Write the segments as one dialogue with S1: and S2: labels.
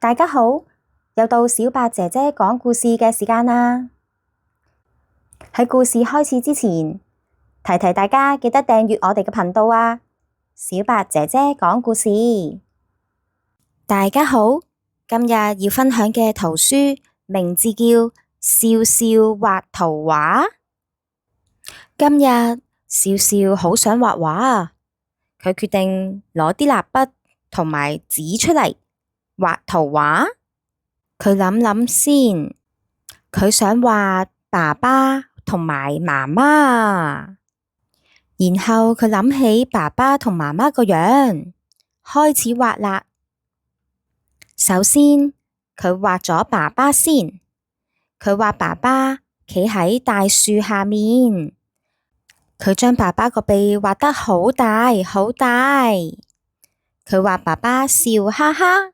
S1: 大家好，又到小白姐姐講故事嘅時間啦！喺故事開始之前，提提大家記得訂閱我哋嘅頻道啊！小白姐姐講故事。大家好，今日要分享嘅圖書名字叫《笑笑畫圖畫》。今日笑笑好想畫畫啊！佢決定攞啲蠟筆同埋紙出嚟畫圖畫。佢諗諗先，佢想畫爸爸同埋媽媽，然後佢諗起爸爸同媽媽個樣，開始畫啦。首先，佢畫咗爸爸先，佢畫爸爸企喺大樹下面，佢將爸爸個鼻畫得好大好大，佢畫爸爸笑哈哈。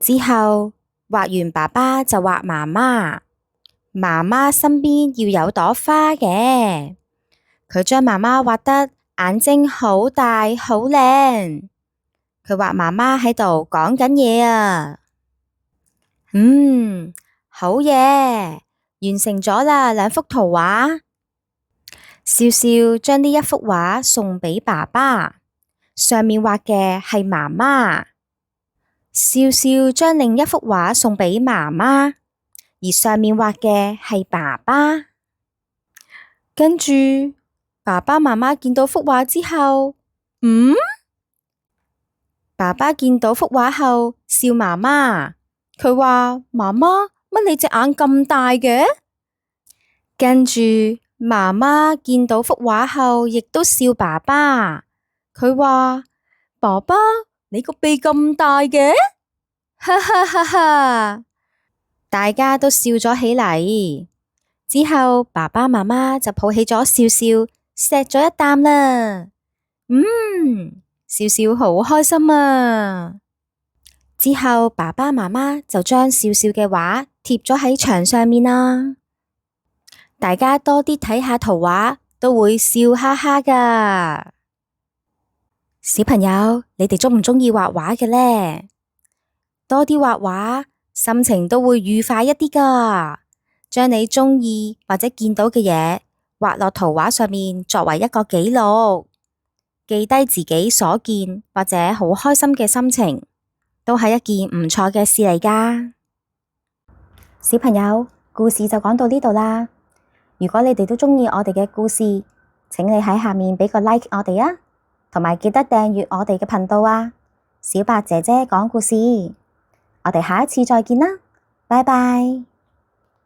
S1: 之後畫完爸爸就畫媽媽，媽媽身邊要有朵花嘅，佢將媽媽畫得眼睛好大好靚，佢畫媽媽喺度講緊嘢啊。好嘢，完成咗啦，2幅圖畫。笑笑將呢一幅畫送俾爸爸，上面畫嘅係媽媽。笑笑將另一幅畫送俾媽媽，而上面畫嘅係爸爸。跟住爸爸媽媽見到幅畫之後，爸爸見到幅畫後笑媽媽，佢話：媽媽，乜你隻眼咁大嘅？跟住媽媽見到幅畫後亦都笑爸爸，佢話：爸爸，你個鼻咁大嘅？哈哈哈哈！大家都笑咗起嚟。之後爸爸媽媽就抱起咗笑笑，錫咗一啖啦。笑笑好開心啊！之後爸爸媽媽就將笑笑嘅畫貼咗喺牆上面啦。大家多啲睇下圖畫，都會笑哈哈噶。小朋友，你哋鍾唔鍾意畫畫嘅呢？多啲畫畫，心情都會愉快一啲噶。將你鍾意或者見到嘅嘢畫落圖畫上面，作為一個記錄，記低自己所見或者好開心嘅心情，都係一件唔錯嘅事嚟噶。小朋友，故事就講到呢度啦。如果你哋都鍾意我哋嘅故事，請你喺下面畀個 like 我哋啊，同埋記得訂閱我哋嘅頻道啊。小白姐姐講故事，我哋下一次再見啦，拜拜。